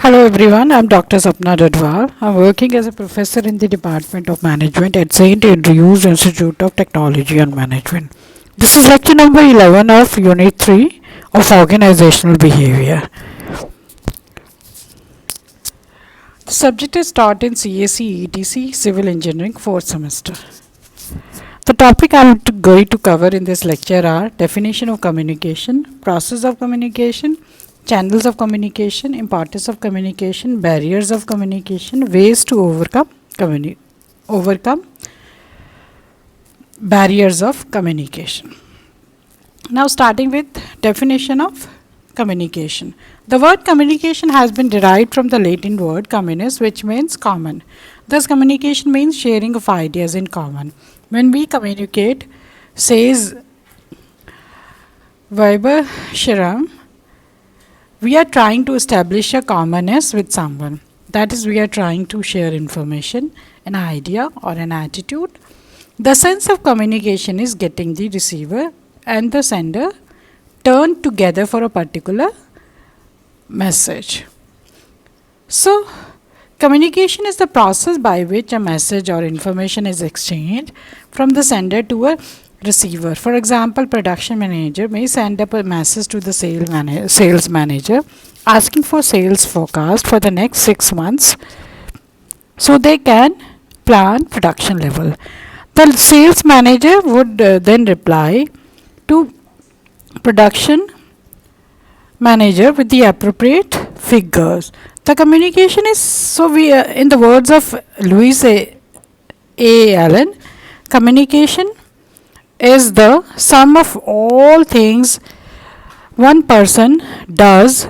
Hello everyone, I'm Dr. Sapna Dadwar. I'm working as a professor in the Department of Management at St. Andrews Institute of Technology and Management. This is lecture number 11 of Unit 3 of Organizational Behavior. The subject is taught in CAC ETC Civil Engineering 4th semester. The topic I'm going to cover in this lecture are definition of communication, process of communication, channels of communication, importance of communication, barriers of communication, ways to overcome barriers of communication. Now starting with definition of communication. The word communication has been derived from the Latin word communis, which means common. Thus communication means sharing of ideas in common. When we communicate, says Weber Scherm, we are trying to establish a commonness with someone. That is, we are trying to share information, an idea, or an attitude. The sense of communication is getting the receiver and the sender turned together for a particular message. So, communication is the process by which a message or information is exchanged from the sender to a receiver. For example, production manager may send up a message to the sales manager asking for sales forecast for the next 6 months so they can plan production level. The sales manager would then reply to production manager with the appropriate figures. The communication is, in the words of Louis A. Allen, communication is the sum of all things one person does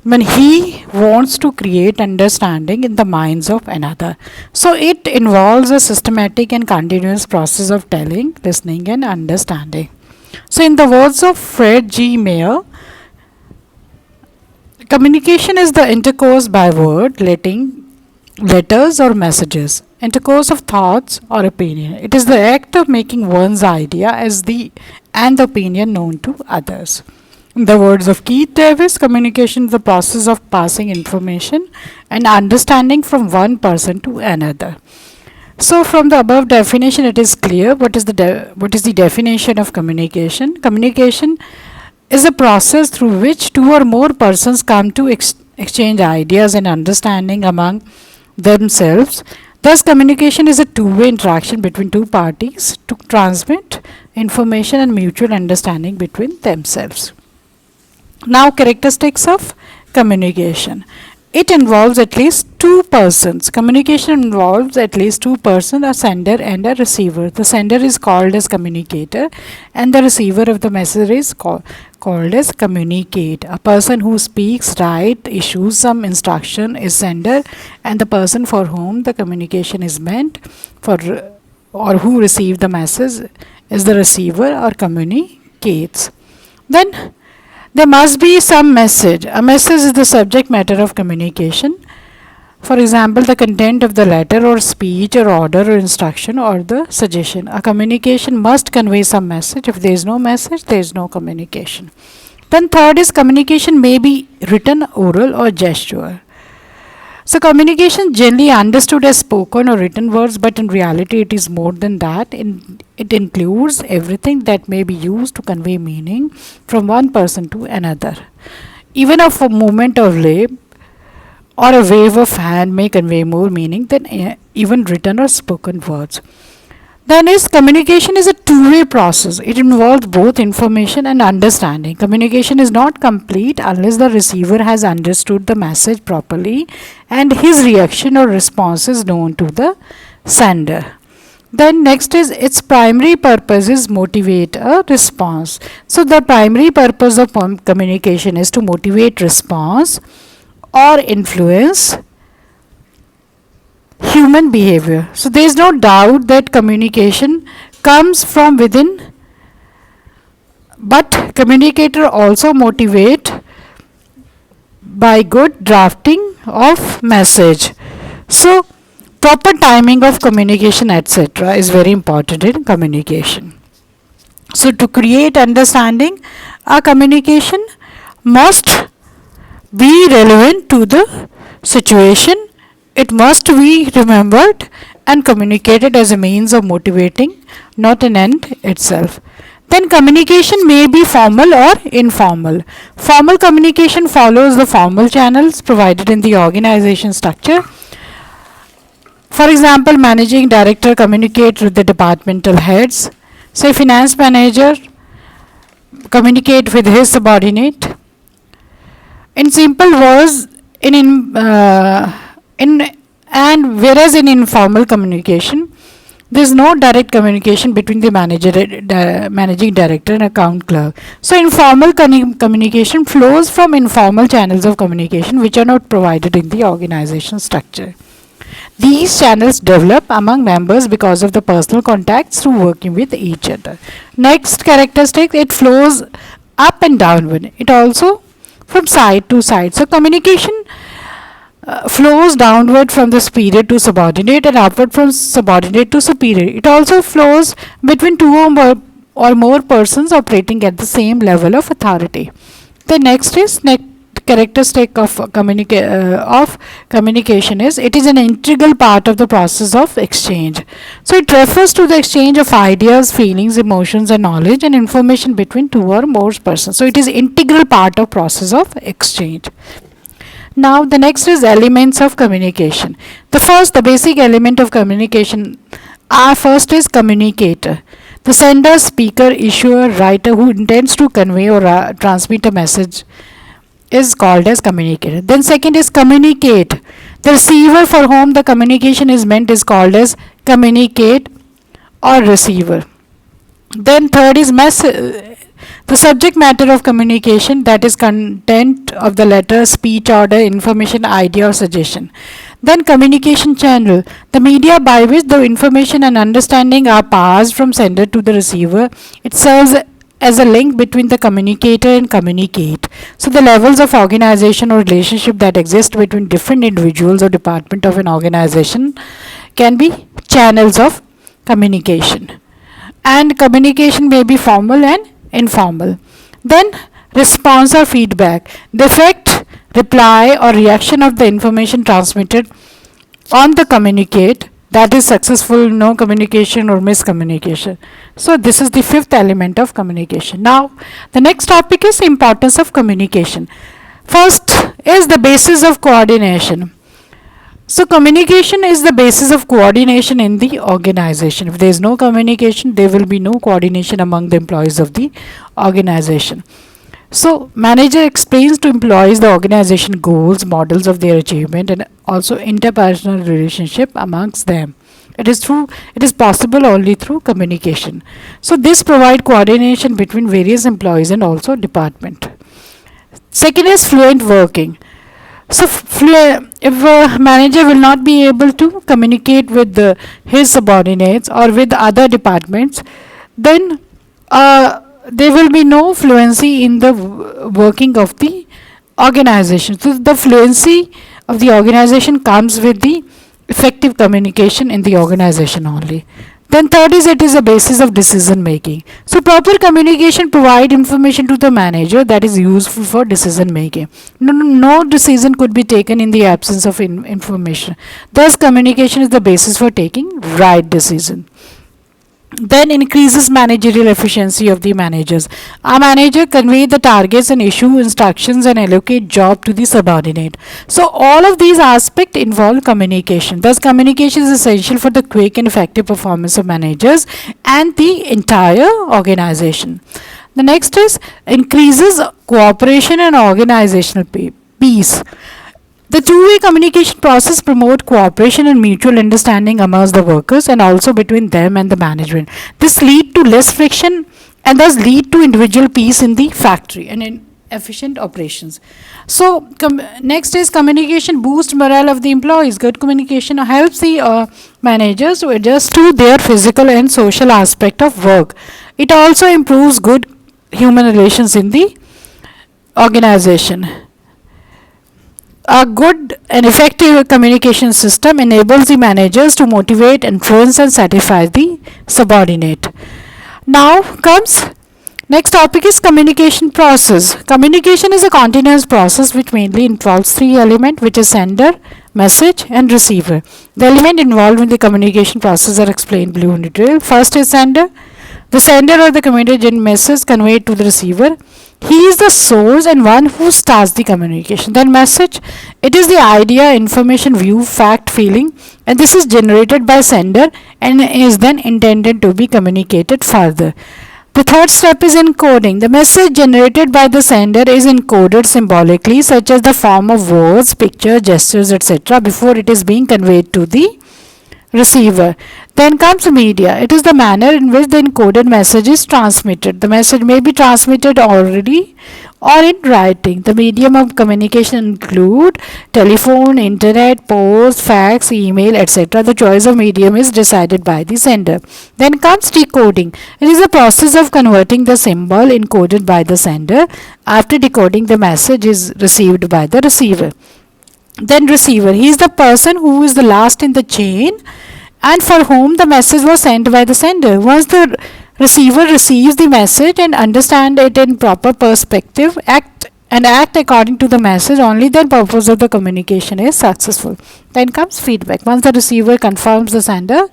when he wants to create understanding in the minds of another. So it involves a systematic and continuous process of telling, listening and understanding. So in the words of Fred G. Mayer, communication is the intercourse by word, letters or messages, intercourse of thoughts or opinion. It is the act of making one's idea and the opinion known to others. In the words of Keith Davis, communication is the process of passing information and understanding from one person to another. So from the above definition, it is clear what is the definition of communication. Communication is a process through which two or more persons come to exchange ideas and understanding among themselves. Thus, communication is a two-way interaction between two parties to transmit information and mutual understanding between themselves. Now, characteristics of communication. It involves at least two persons. Communication involves at least two persons, a sender and a receiver. The sender is called as communicator and the receiver of the message is called as communicate. A person who speaks, writes, issues some instruction is sender, and the person for whom the communication is meant or who received the message is the receiver or communicates. Then there must be some message. A message is the subject matter of communication. For example, the content of the letter or speech or order or instruction or the suggestion. A communication must convey some message. If there is no message, there is no communication. Then third is communication may be written, oral or gesture. So communication generally understood as spoken or written words, but in reality it is more than that. It includes everything that may be used to convey meaning from one person to another. Even a movement of lip or a wave of hand may convey more meaning than even written or spoken words. Then communication is a two-way process. It involves both information and understanding. Communication is not complete unless the receiver has understood the message properly and his reaction or response is known to the sender. Then next is its primary purpose is motivate a response. So the primary purpose of communication is to motivate response or influence human behavior. So there is no doubt that communication comes from within, but communicator also motivate by good drafting of message. So proper timing of communication etc. is very important in communication. So to create understanding, a communication must be relevant to the situation. It must be remembered and communicated as a means of motivating, not an end itself. Then communication may be formal or informal. Formal communication follows the formal channels provided in the organization structure. For example, managing director communicates with the departmental heads. Say finance manager communicate with his subordinate. In simple words, in and whereas in informal communication, there is no direct communication between the managing director and account clerk. So informal communication flows from informal channels of communication which are not provided in the organization structure. These channels develop among members because of the personal contacts through working with each other. Next characteristic, it flows up and downward. It also from side to side. So communication flows downward from the superior to subordinate and upward from subordinate to superior. It also flows between two or more persons operating at the same level of authority. The next is characteristic of communication is it is an integral part of the process of exchange. So it refers to the exchange of ideas, feelings, emotions and knowledge and information between two or more persons. So it is integral part of process of exchange. Now the next is elements of communication. The basic element of communication first is communicator. The sender, speaker, issuer, writer who intends to convey or transmit a message is called as communicator. Then second is communicate. The receiver for whom the communication is meant is called as communicate or receiver. Then third is the subject matter of communication, that is content of the letter, speech, order, information, idea or suggestion. Then communication channel, the media by which the information and understanding are passed from sender to the receiver. It serves as a link between the communicator and communicate. So the levels of organization or relationship that exist between different individuals or department of an organization can be channels of communication. And communication may be formal and informal. Then response or feedback, the effect, reply or reaction of the information transmitted on the communicate, that is successful, no communication or miscommunication. So this is the fifth element of communication. Now the next topic is importance of communication. First is the basis of coordination. So communication is the basis of coordination in the organization. If there is no communication, there will be no coordination among the employees of the organization. So manager explains to employees the organization goals, models of their achievement and also interpersonal relationship amongst them. It is possible only through communication. So this provide coordination between various employees and also department. Second is fluent working. So if a manager will not be able to communicate with his subordinates or with other departments, then there will be no fluency in the working of the organization. So the fluency of the organization comes with the effective communication in the organization only. Then third is it is a basis of decision making. So proper communication provide information to the manager that is useful for decision making. No decision could be taken in the absence of information. Thus communication is the basis for taking right decision. Then increases managerial efficiency of the managers. A manager convey the targets and issue instructions and allocate job to the subordinate. So all of these aspects involve communication. Thus communication is essential for the quick and effective performance of managers and the entire organization. The next is increases cooperation and organizational peace. The two-way communication process promote cooperation and mutual understanding amongst the workers and also between them and the management. This lead to less friction and thus lead to individual peace in the factory and in efficient operations. So next is communication boost morale of the employees. Good communication helps the managers to adjust to their physical and social aspect of work. It also improves good human relations in the organization. A good and effective communication system enables the managers to motivate, influence and satisfy the subordinate. Now comes Next topic is communication process. Communication is a continuous process which mainly involves three elements, which is sender, message and receiver. The element involved in the communication process are explained below in detail. First is sender. The sender or the communicated message conveyed to the receiver. He is the source and one who starts the communication. Then message. It is the idea, information, view, fact, feeling, and this is generated by sender and is then intended to be communicated further. The third step is encoding. The message generated by the sender is encoded symbolically, such as the form of words, pictures, gestures, etc., before it is being conveyed to the receiver. Then comes media. It is the manner in which the encoded message is transmitted. The message may be transmitted orally or in writing. The medium of communication include telephone, internet, post, fax, email, etc. The choice of medium is decided by the sender. Then comes decoding. It is a process of converting the symbol encoded by the sender after decoding the message is received by the receiver. Then receiver. He is the person who is the last in the chain and for whom the message was sent by the sender. Once the receiver receives the message and understand it in proper perspective, act according to the message, only then purpose of the communication is successful. Then comes feedback. Once the receiver confirms the sender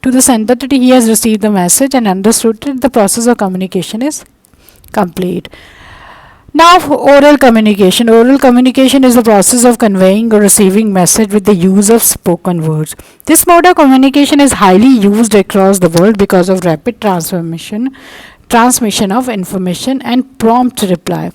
that he has received the message and understood it, the process of communication is complete. Now, oral communication. Oral communication is the process of conveying or receiving message with the use of spoken words. This mode of communication is highly used across the world because of rapid transmission of information and prompt reply.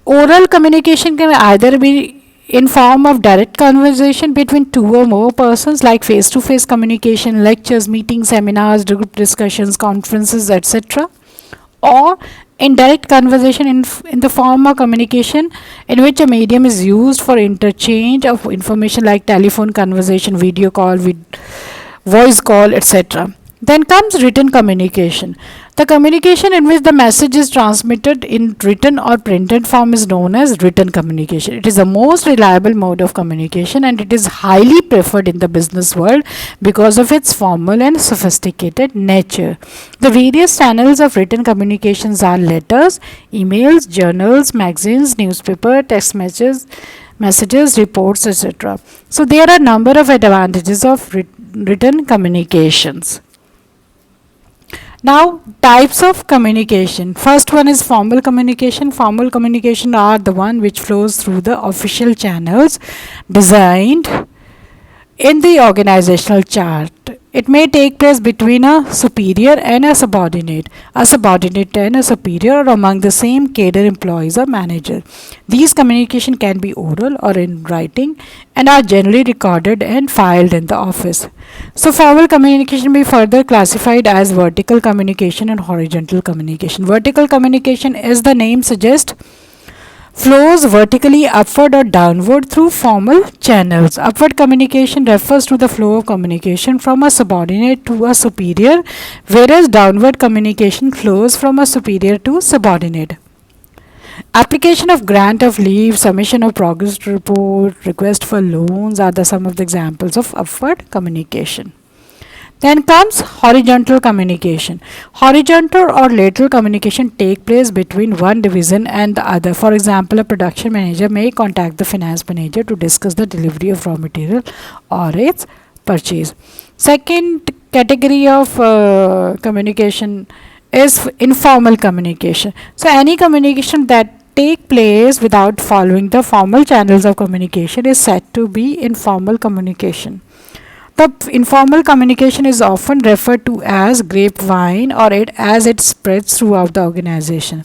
Oral communication can either be in form of direct conversation between two or more persons, like face-to-face communication, lectures, meetings, seminars, group discussions, conferences, etc., or indirect conversation in the form of communication in which a medium is used for interchange of information like telephone conversation, video call, voice call, etc. Then comes written communication. The communication in which the message is transmitted in written or printed form is known as written communication. It is the most reliable mode of communication and it is highly preferred in the business world because of its formal and sophisticated nature. The various channels of written communications are letters, emails, journals, magazines, newspaper, text messages, reports, etc. So there are a number of advantages of written communications. Now, types of communication. First one is formal communication. Formal communication are the one which flows through the official channels designed in the organizational chart. It may take place between a superior and a subordinate and a superior, or among the same cadre employees or manager. These communication can be oral or in writing and are generally recorded and filed in the office. So formal communication may be further classified as vertical communication and horizontal communication. Vertical communication, as the name suggests, flows vertically upward or downward through formal channels. Upward communication refers to the flow of communication from a subordinate to a superior, whereas downward communication flows from a superior to subordinate. Application of grant of leave, submission of progress report, request for loans are some of the examples of upward communication. Then comes horizontal communication. Horizontal or lateral communication take place between one division and the other. For example, a production manager may contact the finance manager to discuss the delivery of raw material or its purchase. Second category of communication is informal communication. So any communication that take place without following the formal channels of communication is said to be informal communication. The informal communication is often referred to as grapevine or as it spreads throughout the organization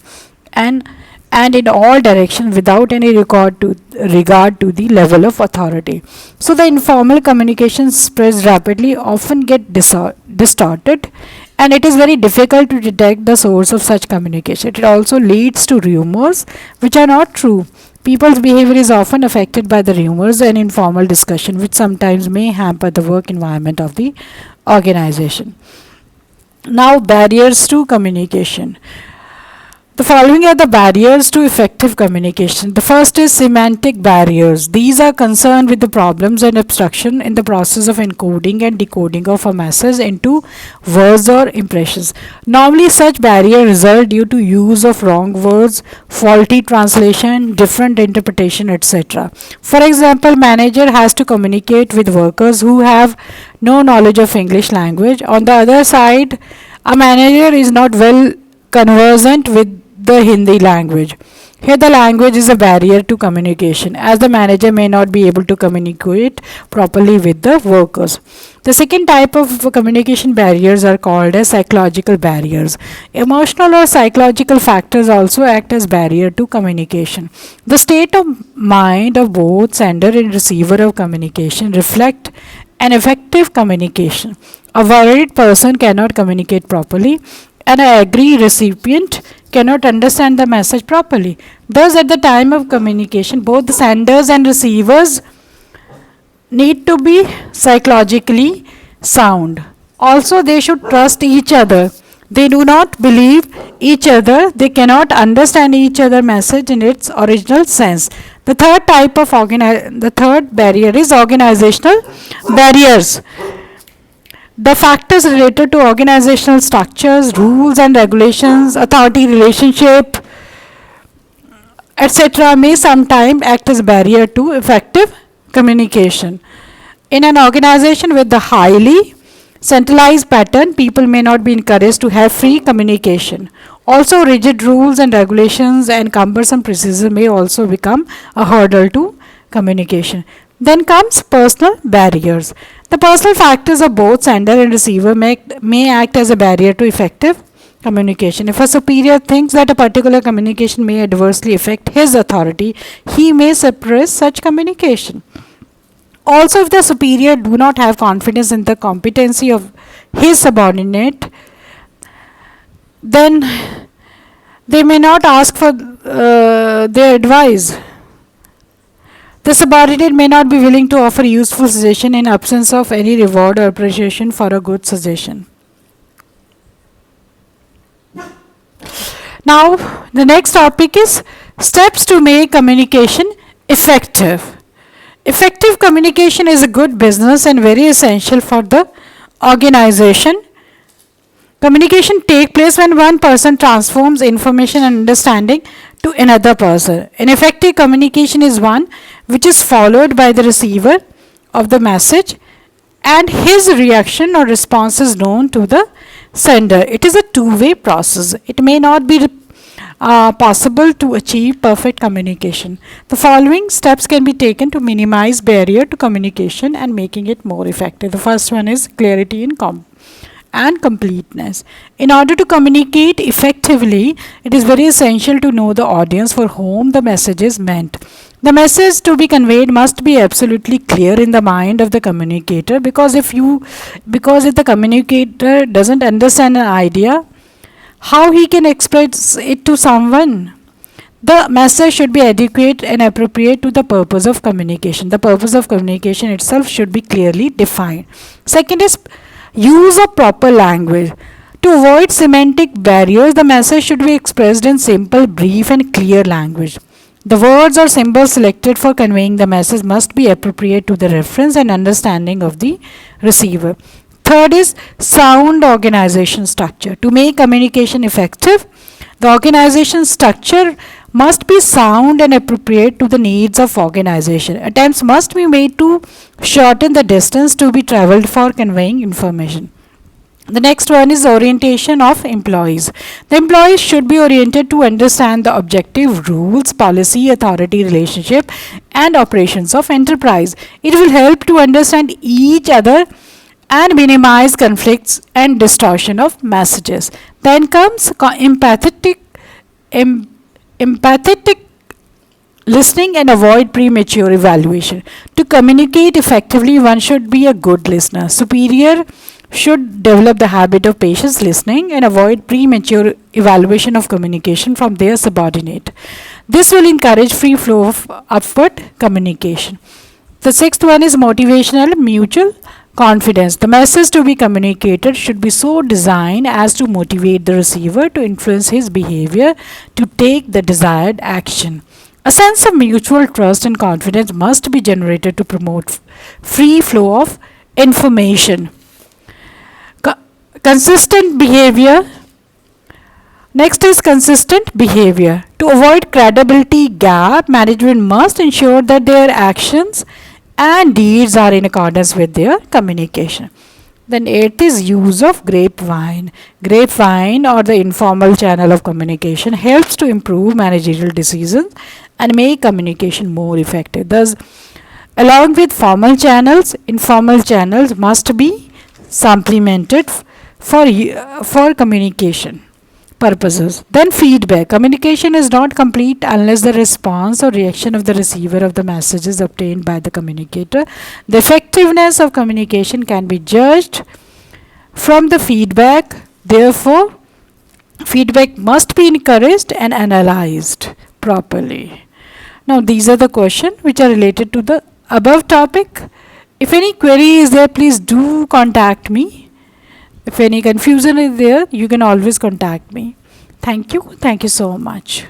and in all directions without any regard to the level of authority. So the informal communication spreads rapidly, often get distorted, and it is very difficult to detect the source of such communication. It also leads to rumors which are not true. People's behavior is often affected by the rumors and informal discussion, which sometimes may hamper the work environment of the organization. Now, barriers to communication. The following are the barriers to effective communication. The first is semantic barriers. These are concerned with the problems and obstruction in the process of encoding and decoding of a message into words or impressions. Normally, such barriers result due to use of wrong words, faulty translation, different interpretation, etc. For example, manager has to communicate with workers who have no knowledge of English language. On the other side, a manager is not well conversant with the Hindi language. Here, the language is a barrier to communication, as the manager may not be able to communicate properly with the workers. The second type of communication barriers are called as psychological barriers. Emotional or psychological factors also act as barrier to communication. The state of mind of both sender and receiver of communication reflect an effective communication. A worried person cannot communicate properly, and an angry recipient cannot understand the message properly. Thus, at the time of communication, both the senders and receivers need to be psychologically sound. Also, they should trust each other. They do not believe each other. They cannot understand each other message in its original sense. The third barrier is organizational barriers. The factors related to organizational structures, rules and regulations, authority relationship, etc. may sometimes act as barrier to effective communication. In an organization with the highly centralized pattern, people may not be encouraged to have free communication. Also, rigid rules and regulations and cumbersome procedures may also become a hurdle to communication. Then comes personal barriers. The personal factors of both sender and receiver may act as a barrier to effective communication. If a superior thinks that a particular communication may adversely affect his authority, he may suppress such communication. Also, if the superior do not have confidence in the competency of his subordinate, then they may not ask for their advice. The subordinate may not be willing to offer useful suggestion in absence of any reward or appreciation for a good suggestion. Now, the next topic is steps to make communication effective. Effective communication is a good business and very essential for the organization. Communication takes place when one person transforms information and understanding to another person. An effective communication is one which is followed by the receiver of the message and his reaction or response is known to the sender. It is a two-way process. It may not be possible to achieve perfect communication. The following steps can be taken to minimize barrier to communication and making it more effective. The first one is clarity and completeness. In order to communicate effectively, it is very essential to know the audience for whom the message is meant. The message to be conveyed must be absolutely clear in the mind of the communicator, because if the communicator doesn't understand an idea, how he can express it to someone? The message should be adequate and appropriate to the purpose of communication. The purpose of communication itself should be clearly defined. Second is use of proper language. To avoid semantic barriers, the message should be expressed in simple, brief and clear language. The words or symbols selected for conveying the message must be appropriate to the reference and understanding of the receiver. Third is sound organization structure. To make communication effective, the organization structure must be sound and appropriate to the needs of organization. Attempts must be made to shorten the distance to be traveled for conveying information. The next one is orientation of employees. The employees should be oriented to understand the objective, rules, policy, authority relationship and operations of enterprise. It will help to understand each other and minimize conflicts and distortion of messages. Then comes empathetic listening and avoid premature evaluation. To communicate effectively, one should be a good listener. Superior should develop the habit of patient listening and avoid premature evaluation of communication from their subordinate. This will encourage free flow of upward communication. The sixth one is motivational mutual Confidence. The message to be communicated should be so designed as to motivate the receiver to influence his behavior to take the desired action. A sense of mutual trust and confidence must be generated to promote free flow of information. Consistent behavior. Next is consistent behavior. To avoid credibility gap, management must ensure that their actions and deeds are in accordance with their communication. Then eighth is use of grapevine. Grapevine, or the informal channel of communication, helps to improve managerial decisions and make communication more effective. Thus, along with formal channels, informal channels must be supplemented for communication purposes. Then feedback. Communication is not complete unless the response or reaction of the receiver of the message is obtained by the communicator. The effectiveness of communication can be judged from the feedback. Therefore, feedback must be encouraged and analyzed properly. Now, these are the questions which are related to the above topic. If any query is there, please do contact me. If any confusion is there, you can always contact me. Thank you. Thank you so much.